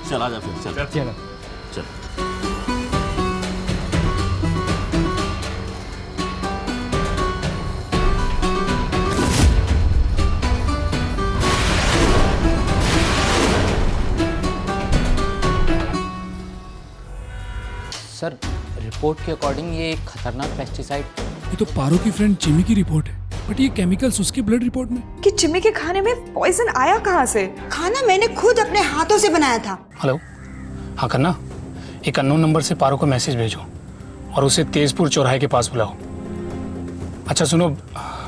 चल आजा फिर, चल चलो। चल। सर, रिपोर्ट के अकॉर्डिंग ये एक खतरनाक पेस्टिसाइड। ये तो पारो की फ्रेंड जिमी की रिपोर्ट है, बट ये केमिकल्स उसके ब्लड रिपोर्ट में। कि जिमी के खाने में पॉइजन आया कहाँ से? खाना मैंने खुद अपने हाथों से बनाया था। हेलो, हाँ करना, एक अननोन नंबर से पारो को मैसेज भेजो और उसे तेजपुर चौराहे के पास बुलाओ। अच्छा सुनो,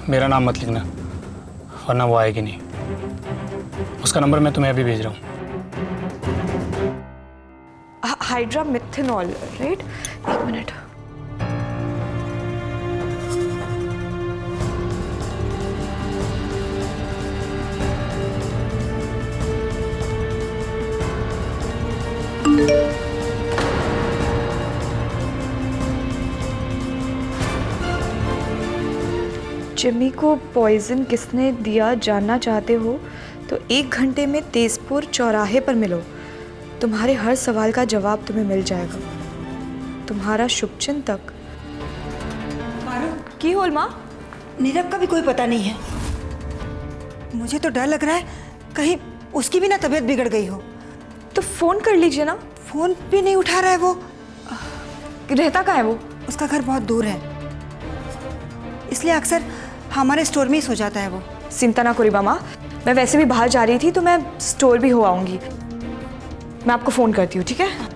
मेरा नाम मत लिखना वरना वो आएगी नहीं। उसका नंबर मैं तुम्हें अभी भेज रहा हूँ। हाइड्रामिथेनॉल, राइट? एक मिनट। जिमी को पॉइजन किसने दिया जानना चाहते हो तो 1 घंटे में तेजपुर चौराहे पर मिलो। तुम्हारे हर सवाल का जवाब तुम्हें मिल जाएगा। तुम्हारा शुभचिंतक। की होल माँ? नीरव का भी कोई पता नहीं है। मुझे तो डर लग रहा है कहीं उसकी भी ना तबीयत बिगड़ गई हो। तो फोन कर लीजिए ना। फोन भी नहीं उठा रहा है वो। रहता कहाँ है वो? उसका घर बहुत दूर है, इसलिए अक्सर हमारे स्टोर में ही सो जाता है वो। चिंता ना करो मामा, मैं वैसे भी बाहर जा रही थी तो मैं स्टोर भी हो आऊंगी। मैं आपको फोन करती हूँ, ठीक है?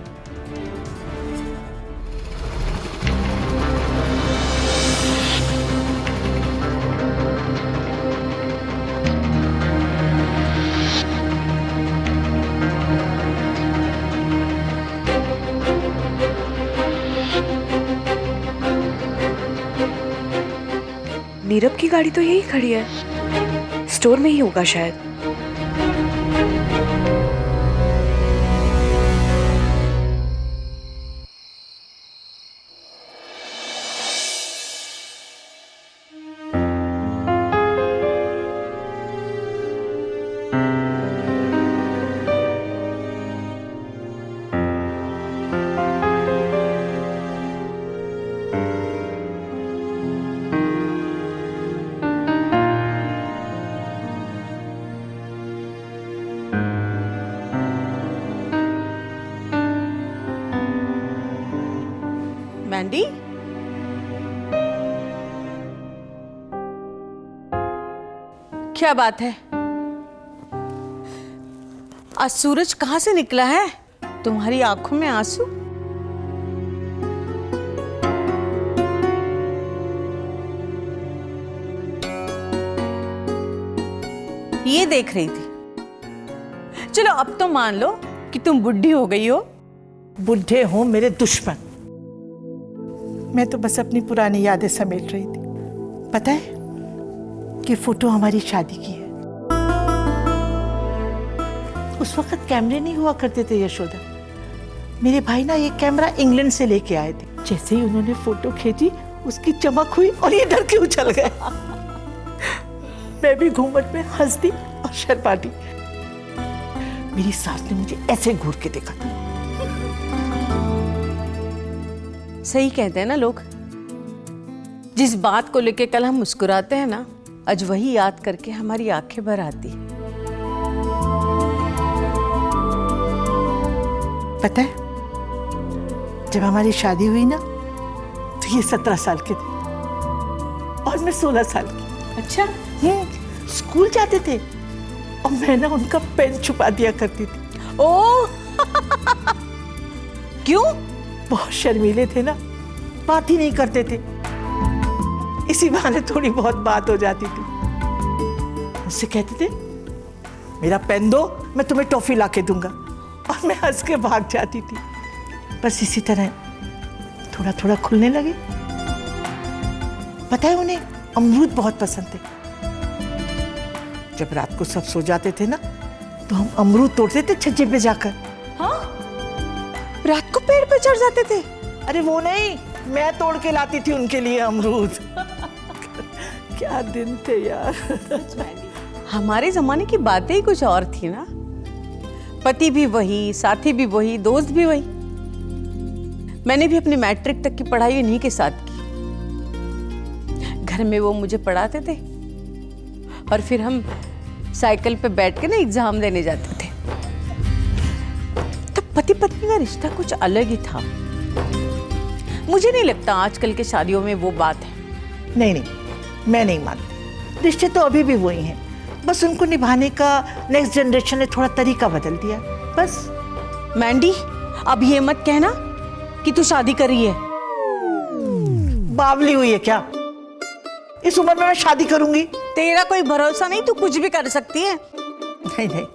नीरव की गाड़ी तो यही खड़ी है, स्टोर में ही होगा शायद। मैंडी, क्या बात है? आज सूरज कहाँ से निकला है? तुम्हारी आंखों में आंसू? ये देख रही थी। चलो अब तो मान लो कि तुम बुढ़ी हो गई हो। बुढ़े हो मेरे दुश्मन, मैं तो बस अपनी पुरानी यादें समेट रही थी। पता है कि फोटो हमारी शादी की है। उस वक्त कैमरे नहीं हुआ करते थे यशोदा। मेरे भाई ना ये कैमरा इंग्लैंड से लेके आए थे। जैसे ही उन्होंने फोटो खींची उसकी चमक हुई और ये डर के उछल गया। मैं भी घूंघट में हंस दी और शर्माती। मेरी सास ने मुझे ऐसे घूर के देखा था। सही कहते हैं ना लोग, जिस बात को लेके कल हम मुस्कुराते हैं ना, आज वही याद करके हमारी आंखें भर आती। पता है जब हमारी शादी हुई ना तो ये 17 साल के थे और मैं 16 साल की। अच्छा, स्कूल जाते थे और मैं ना उनका पेन छुपा दिया करती थी। ओ क्यों? बहुत शर्मीले थे ना, बात ही नहीं करते थे। इसी बहाने थोड़ी बहुत बात हो जाती थी। मुझसे कहते थे मेरा पेन दो, मैं तुम्हें टॉफी लाके दूंगा, और मैं हंस के भाग जाती थी। बस इसी तरह थोड़ा थोड़ा खुलने लगे। पता है उन्हें अमरूद बहुत पसंद थे। जब रात को सब सो जाते थे ना तो हम अमरूद तोड़ते थे छज्जे पे जाकर। हाँ, रात को पेड़ पे चढ़ जाते थे? अरे वो नहीं, मैं तोड़ के लाती थी उनके लिए अमरूद। क्या दिन थे यार। हमारे जमाने की बातें ही कुछ और थी ना। पति भी वही, साथी भी वही, दोस्त भी वही। मैंने भी अपनी मैट्रिक तक की पढ़ाई उन्हीं के साथ की। घर में वो मुझे पढ़ाते थे और फिर हम साइकिल पे बैठ के ना एग्जाम देने जाते थे। तो पति पत्नी का रिश्ता कुछ अलग ही था। मुझे नहीं लगता आजकल के शादियों में वो बात है। नहीं नहीं, मैं नहीं मानती। रिश्ते तो अभी भी वही हैं, बस उनको निभाने का नेक्स्ट जनरेशन ने थोड़ा तरीका बदल दिया बस। मैंडी, अब ये मत कहना कि तू शादी कर रही है। बावली हुई है क्या? इस उम्र में मैं शादी करूंगी? तेरा कोई भरोसा नहीं, तू कुछ भी कर सकती है। नहीं नहीं,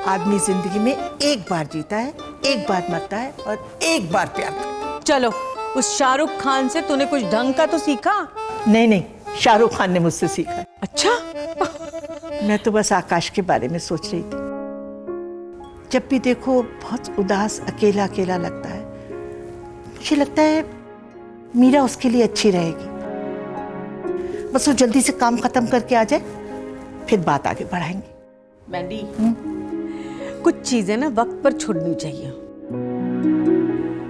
आदमी जिंदगी में एक बार जीता है, एक बार मरता है और एक बार प्यार करता है। चलो, उस शाहरुख खान से तूने कुछ ढंग का तो सीखा? नहीं नहीं, शाहरुख खान ने मुझसे सीखा है। अच्छा। मैं तो बस आकाश के बारे में सोच रही थी। जब भी देखो बहुत उदास, अकेला अकेला लगता है। मुझे लगता है मीरा उसके लिए अच्छी रहेगी। बस वो जल्दी से काम खत्म करके आ जाए, फिर बात आगे बढ़ाएंगे। मैंडी, कुछ चीजें ना वक्त पर छोड़नी चाहिए।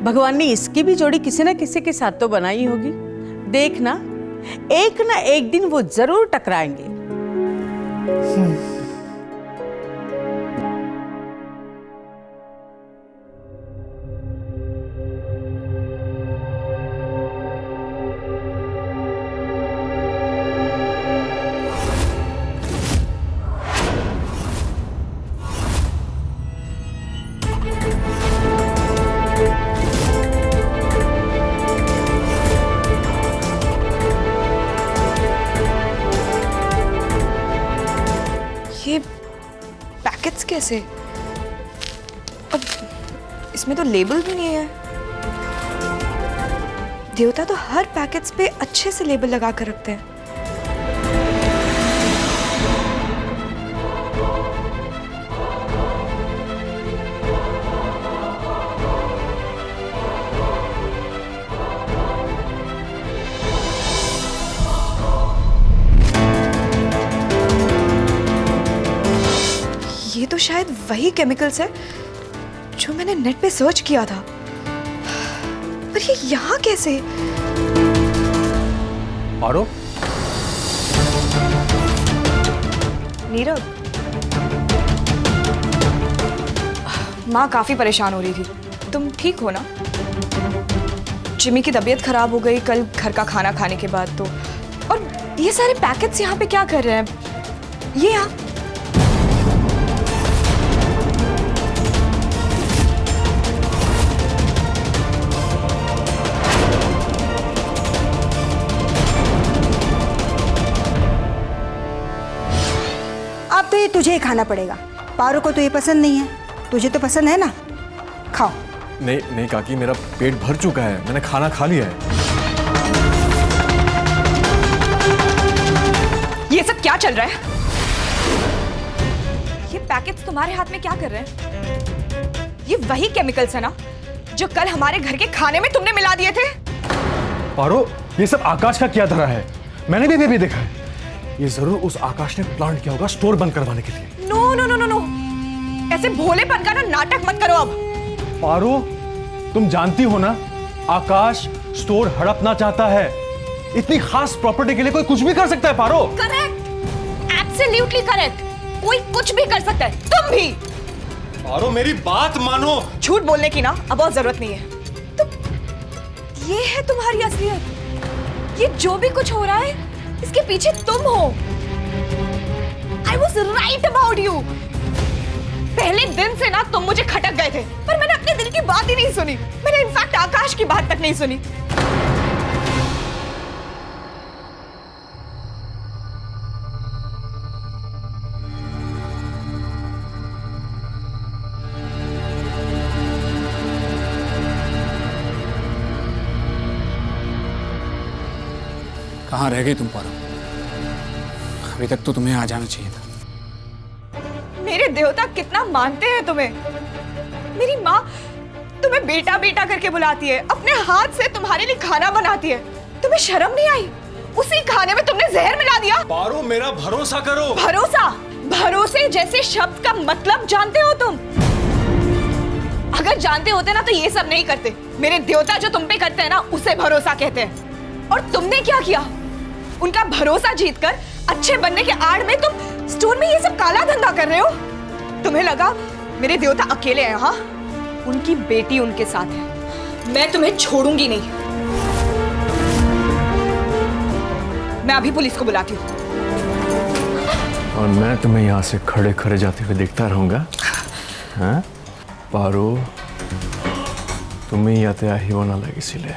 भगवान ने इसकी भी जोड़ी किसी ना किसी के साथ तो बनाई होगी। देखना, एक ना एक दिन वो जरूर टकराएंगे। ये पैकेट्स कैसे? अब इसमें तो लेबल भी नहीं है। देवता तो हर पैकेट्स पे अच्छे से लेबल लगा कर रखते हैं। ये तो शायद वही केमिकल्स है जो मैंने नेट पे सर्च किया था, पर ये यहाँ कैसे? पारो, नीरव, माँ काफी परेशान हो रही थी। तुम ठीक हो ना? जिमी की तबीयत खराब हो गई कल घर का खाना खाने के बाद तो। और ये सारे पैकेट्स यहाँ पे क्या कर रहे हैं? ये यहाँ अब तो ये तुझे ही खाना पड़ेगा। पारो को तो ये पसंद नहीं है, तुझे तो पसंद है ना, खाओ। नहीं नहीं काकी, मेरा पेट भर चुका है, मैंने खाना खा लिया है। ये सब क्या चल रहा है? ये पैकेट्स तुम्हारे हाथ में क्या कर रहे हैं? ये वही केमिकल्स है ना जो कल हमारे घर के खाने में तुमने मिला दिए थे? पारो, ये सब आकाश का किया धरा है, मैंने भी देखा है। ये जरूर उस आकाश ने प्लान किया होगा स्टोर बंद करवाने के लिए। No no no no no, ऐसे भोलेपन का ना नाटक मत करो अब। पारो, तुम जानती हो ना, आकाश स्टोर हड़पना चाहता है। इतनी खास प्रॉपर्टी के लिए कोई कुछ भी कर सकता है पारो। Correct, absolutely correct. कोई कुछ भी कर सकता है, तुम भी। पारो, मेरी बात मानो। झूठ बोलने की ना अब और जरूरत नहीं है। तो ये है तुम्हारी असलियत। ये जो भी कुछ हो रहा है इसके पीछे तुम हो। I was right about you. पहले दिन से ना तुम मुझे खटक गए थे, पर मैंने अपने दिल की बात ही नहीं सुनी। मैंने इनफैक्ट आकाश की बात तक नहीं सुनी। कहाँ रह गई तुम पारो? अभी तक तो तुम्हें आ जाना चाहिए था। मेरे देवता कितना मानते हैं तुम्हें। मेरी माँ तुम्हें बेटा बेटा करके बुलाती है, अपने हाथ से तुम्हारे लिए खाना बनाती है। तुम्हें शर्म नहीं आई? उसी खाने में तुमने जहर मिला दिया। पारो, मेरा भरोसा करो। भरोसा? भरोसे जैसे शब्द का मतलब जानते हो तुम? अगर जानते होते ना तो ये सब नहीं करते। मेरे देवता जो तुम पे करते हैं ना उसे भरोसा कहते हैं। और तुमने क्या किया? उनका भरोसा जीतकर अच्छे बनने के आड़ में तुम स्टोर में ये सब काला धंधा कर रहे हो। तुम्हें लगा मेरे देवता अकेले हैं? हाँ, उनकी बेटी उनके साथ है। मैं तुम्हें छोड़ूंगी नहीं। मैं अभी पुलिस को बुलाती हूँ। और मैं तुम्हें यहाँ से खड़े खड़े जाते हुए देखता रहूंगा। हाँ पारो, तुम्हें यात्रा ही होना लगी, इसीलिए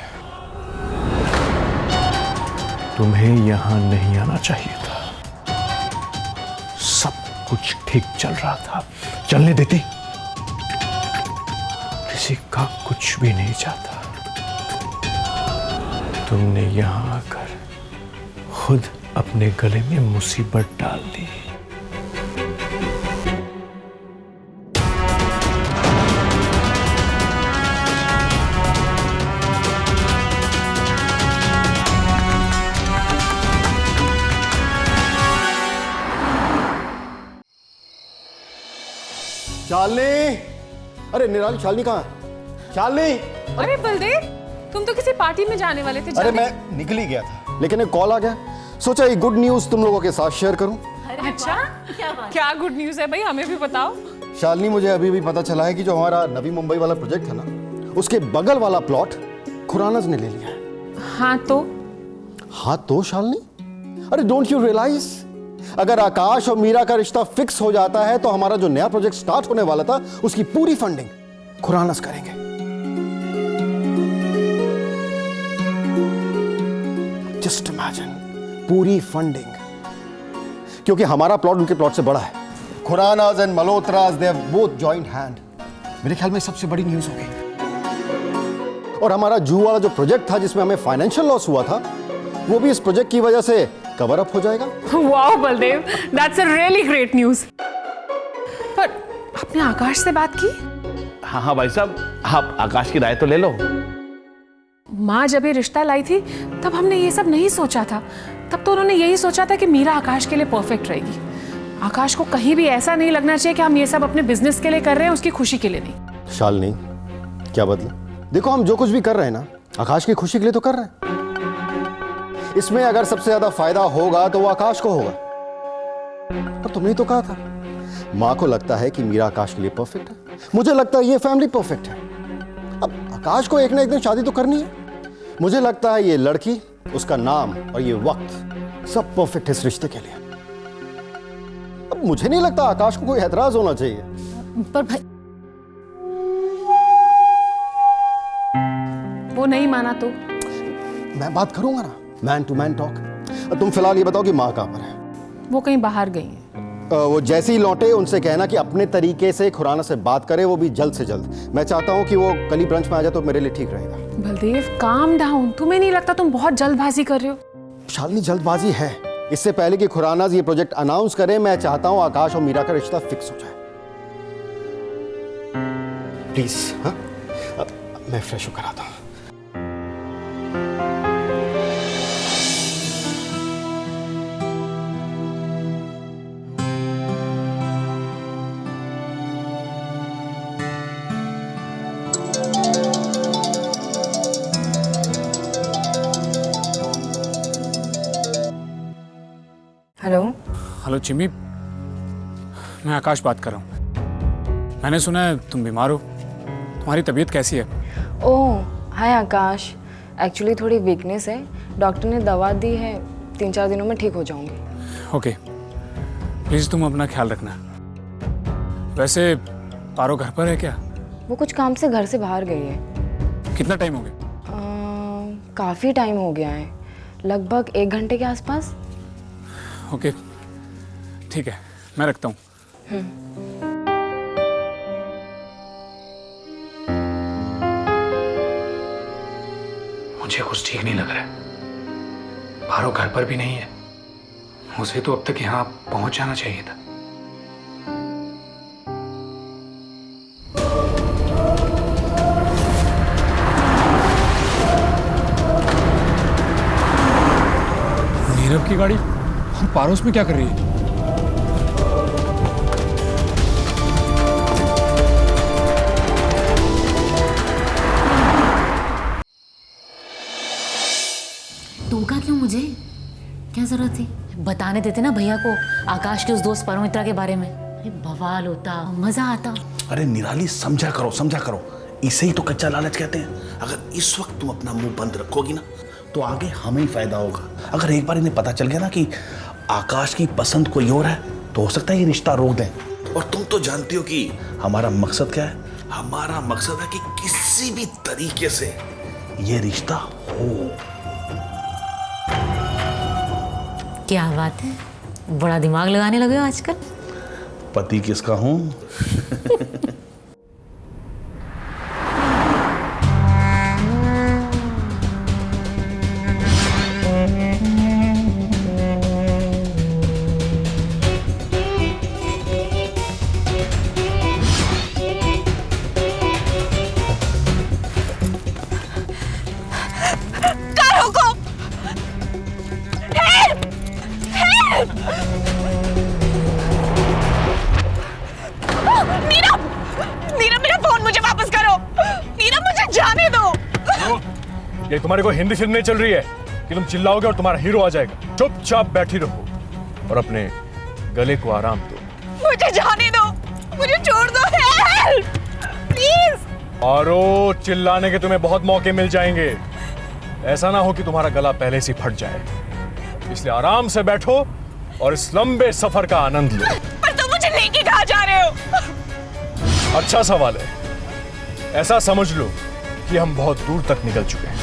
तुम्हें यहाँ नहीं आना चाहिए था। सब कुछ ठीक चल रहा था, चलने देती। किसी का कुछ भी नहीं चाहता। तुमने यहाँ आकर खुद अपने गले में मुसीबत डाल दी। शालिनी, अरे निराली, शालिनी कहाँ है? शालिनी! अरे बलदेव, तुम तो किसी पार्टी में जाने वाले थे। अरे मैं निकल ही गया था, लेकिन एक कॉल आ गया, सोचा ये गुड न्यूज तुम लोगों के साथ शेयर करूं। अच्छा, क्या गुड न्यूज है भाई, हमें भी बताओ। शालिनी, मुझे अभी भी पता चला है कि जो हमारा नवी मुंबई वाला प्रोजेक्ट था ना, उसके बगल वाला प्लॉट खुरानाज ने ले लिया है। हाँ तो? हाँ तो शालिनी, अरे डोंट यू रियलाइज, अगर आकाश और मीरा का रिश्ता फिक्स हो जाता है तो हमारा जो नया प्रोजेक्ट स्टार्ट होने वाला था उसकी पूरी फंडिंग खुरानास करेंगे। जस्ट इमेजिन, पूरी फंडिंग, क्योंकि हमारा प्लॉट उनके प्लॉट से बड़ा है। Khuranas and Malhotras, they have both joint hand. मेरे ख्याल में सबसे बड़ी न्यूज होगी। और हमारा जू वाला जो प्रोजेक्ट था जिसमें हमें फाइनेंशियल लॉस हुआ था, वो भी इस प्रोजेक्ट की वजह से कवर अप हो जाएगा। Wow Baldev, that's a really great news. पर आपने आकाश से बात की? हाँ हाँ भाई साहब, आप आकाश की राय तो ले लो। माँ जब ये रिश्ता लाई थी तब हमने ये सब नहीं सोचा था। तब तो उन्होंने यही सोचा था कि मीरा आकाश के लिए परफेक्ट रहेगी। आकाश को कहीं भी ऐसा नहीं लगना चाहिए कि हम ये सब अपने बिजनेस के लिए कर रहे हैं, उसकी खुशी के लिए नहीं। शालिनी, क्या बदले? देखो, हम जो कुछ भी कर रहे हैं ना, आकाश की खुशी के लिए तो कर रहे हैं। इसमें अगर सबसे ज्यादा फायदा होगा तो वो आकाश को होगा। पर तुमने तो कहा था, माँ को लगता है कि मीरा आकाश के लिए परफेक्ट है, मुझे लगता है ये फैमिली परफेक्ट है। अब आकाश को एक ना एक दिन शादी तो करनी है। मुझे लगता है ये लड़की, उसका नाम और ये वक्त सब परफेक्ट है इस रिश्ते के लिए। अब मुझे नहीं लगता आकाश को कोई एतराज होना चाहिए। पर भाई वो नहीं माना तो? मैं बात करूंगा ना, मैन टू मैन टॉक। तुम फिलहाल ये बताओ कि माँ कहाँ पर है? वो कहीं बाहर गई है। वो जैसे ही लौटे उनसे कहना कि अपने तरीके से खुराना से बात करे, वो भी जल्द से जल्द। मैं चाहता हूँ कि वो कल ही ब्रंच में आ जाए तो मेरे लिए ठीक रहेगा। बलदेव काम डाउन, तुम्हें नहीं लगता तुम बहुत जल्दबाजी कर रहे हो? शालिनी, जल्दबाजी है। इससे पहले कि खुराना ये प्रोजेक्ट अनाउंस करे, मैं चाहता हूँ आकाश और मीरा का रिश्ता फिक्स हो जाए। प्लीज। हाँ, मैं फ्रेश होकर आता हूँ। हेलो। हेलो चिमी, मैं आकाश बात कर रहा हूँ। मैंने सुना है तुम बीमार हो, तुम्हारी तबीयत कैसी है? ओह हाय आकाश, एक्चुअली थोड़ी वीकनेस है, डॉक्टर ने दवा दी है, 3-4 दिनों में ठीक हो जाऊंगी। ओके, प्लीज़ तुम अपना ख्याल रखना। वैसे पारो घर पर है क्या? वो कुछ काम से घर से बाहर गई है। कितना टाइम हो गया? काफ़ी टाइम हो गया है, लगभग 1 घंटे के आसपास। ओके ठीक है, मैं रखता हूँ। मुझे कुछ ठीक नहीं लग रहा है। पारो घर पर भी नहीं है, उसे तो अब तक यहाँ पहुंच जाना चाहिए था। नीरव की गाड़ी और पारोस में क्या कर रही है? मुझे? क्या जरूरत थी? बताने देते ना भैया को आकाश के उस दोस्त परमित्रा के बारे में। अरे बवाल होता, मजा आता। अरे निराली, समझा करो। इसे ही तो कच्चा लालच कहते हैं। अगर इस वक्त तुम अपना मुंह बंद रखोगी ना तो आगे हमें ही फायदा होगा। अगर एक बार इन्हें पता चल गया ना कि आकाश की पसंद कोई और है तो हो सकता है ये रिश्ता रोक दें। और तुम तो जानती हो कि हमारा मकसद क्या है। हमारा मकसद है कि किसी भी तरीके से ये रिश्ता हो। क्या बात है, बड़ा दिमाग लगाने लगे हो आजकल। पति किसका हूं? ये तुम्हारे को हिंदी फिल्म नहीं चल रही है कि तुम चिल्लाओगे और तुम्हारा हीरो आ जाएगा। चुपचाप बैठी रहो और अपने गले को आराम दो। मुझे जाने दो, मुझे छोड़ दो, हेल्प प्लीज। और चिल्लाने के तुम्हें बहुत मौके मिल जाएंगे। ऐसा ना हो कि तुम्हारा गला पहले से फट जाए, इसलिए आराम से बैठो और इस लंबे सफर का आनंद लो। पर तुम मुझे लेके कहां जा रहे हो? अच्छा सवाल है। ऐसा समझ लो कि हम बहुत दूर तक निकल चुके हैं।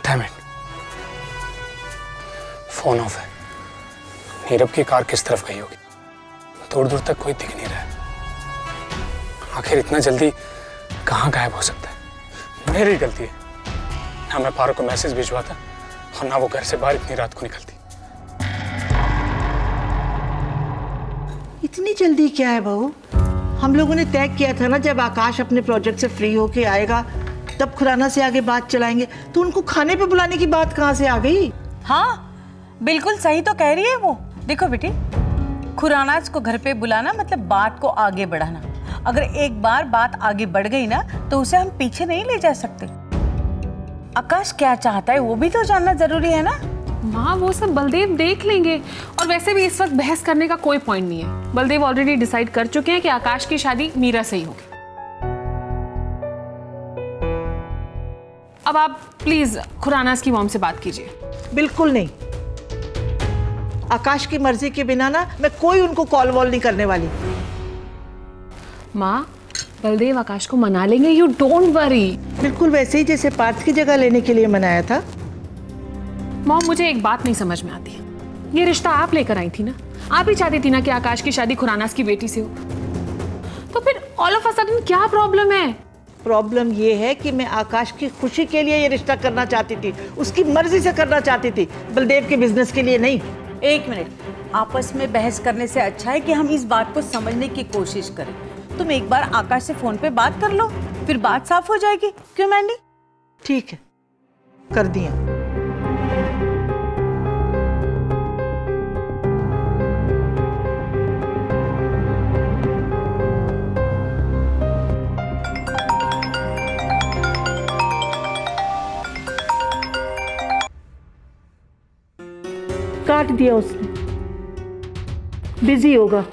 Damn it. फोन ऑफ है। नीरव की कार किस तरफ गई होगी? दूर दूर तक कोई दिख नहीं रहा है। आखिर इतना जल्दी कहाँ गायब हो सकता है? मेरी गलती है ना, मैं पारो को मैसेज भिजवाता और ना वो घर से बाहर इतनी रात को निकलती। इतनी जल्दी क्या है बहू? हम लोगों ने तय किया था ना, जब आकाश अपने प्रोजेक्ट से फ्री होके आएगा तब खुराना से आगे बात चलाएंगे। तो उनको खाने पे बुलाने की बात कहाँ से आ गई? हाँ बिल्कुल सही तो कह रही है वो। देखो बेटी, खुरानाज को घर पे बुलाना मतलब बात को आगे बढ़ाना। अगर एक बार बात आगे बढ़ गई ना तो उसे हम पीछे नहीं ले जा सकते। आकाश क्या चाहता है वो भी तो जानना जरूरी है ना। माँ वो सब बलदेव देख लेंगे, और वैसे भी इस वक्त बहस करने का कोई पॉइंट नहीं है। बलदेव ऑलरेडी डिसाइड कर चुके हैं कि आकाश की शादी मीरा से ही होगी। अब आप प्लीज खुरानाज की मॉम से बात कीजिए। बिल्कुल नहीं, आकाश की मर्जी के बिना ना मैं कोई उनको कॉल वॉल नहीं करने वाली। माँ बलदेव आकाश को मना लेंगे, यू डोंट वरी। बिल्कुल वैसे ही जैसे पार्थ की जगह लेने के लिए मनाया था। मॉम मुझे एक बात नहीं समझ में आती है, ये रिश्ता आप लेकर आई थी ना, आप ही चाहती थी ना कि आकाश की शादी खुरानाज की बेटी से हो, तो फिर ऑल ऑफ अ सडन क्या प्रॉब्लम है? प्रॉब्लम ये है कि मैं आकाश की खुशी के लिए ये रिश्ता करना चाहती थी, उसकी मर्जी से करना चाहती थी, बलदेव के बिजनेस के लिए नहीं। एक मिनट, आपस में बहस करने से अच्छा है कि हम इस बात को समझने की कोशिश करें। तुम एक बार आकाश से फोन पे बात कर लो, फिर बात साफ हो जाएगी। क्यों मैंडी? ठीक है, कर दिया। काट दिया उसने, बिजी होगा।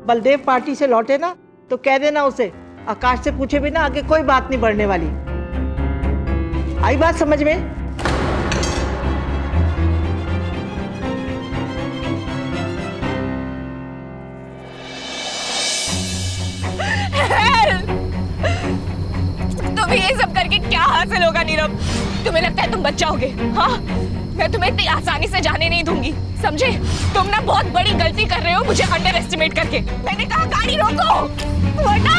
बलदेव पार्टी से लौटे ना तो कह देना उसे आकाश से पूछे बिना आगे कोई बात नहीं बढ़ने वाली। आई बात समझ में? तुम्हें ये सब करके क्या हासिल होगा नीरव? तुम्हें लगता है तुम बच जाओगे? हाँ, मैं तुम्हें इतनी आसानी से जाने नहीं दूंगी, समझे? तुम ना बहुत बड़ी गलती कर रहे हो मुझे अंडर एस्टिमेट करके। मैंने कहा गाड़ी रोको, वरना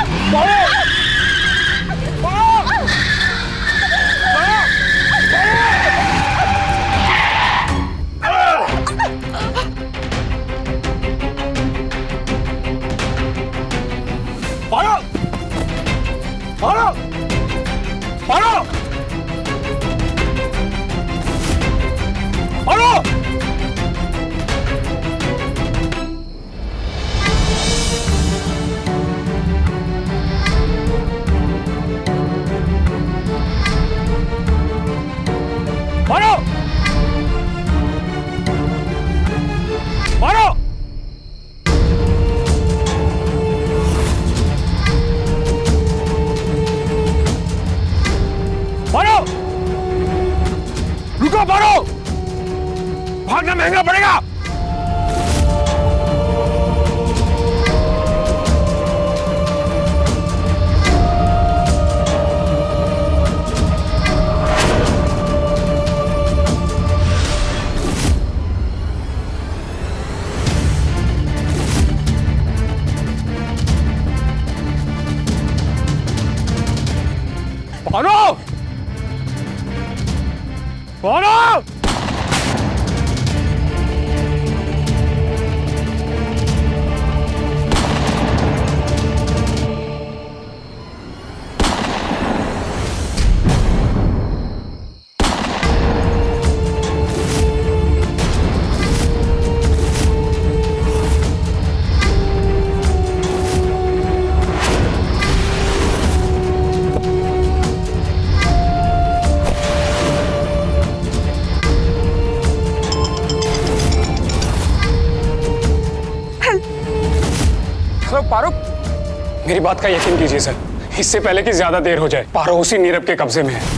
भागना महंगा पड़ेगा। पारो! पारो! पारो, मेरी बात का यकीन कीजिए सर, इससे पहले कि ज्यादा देर हो जाए, पारो उसी नीरव के कब्जे में है।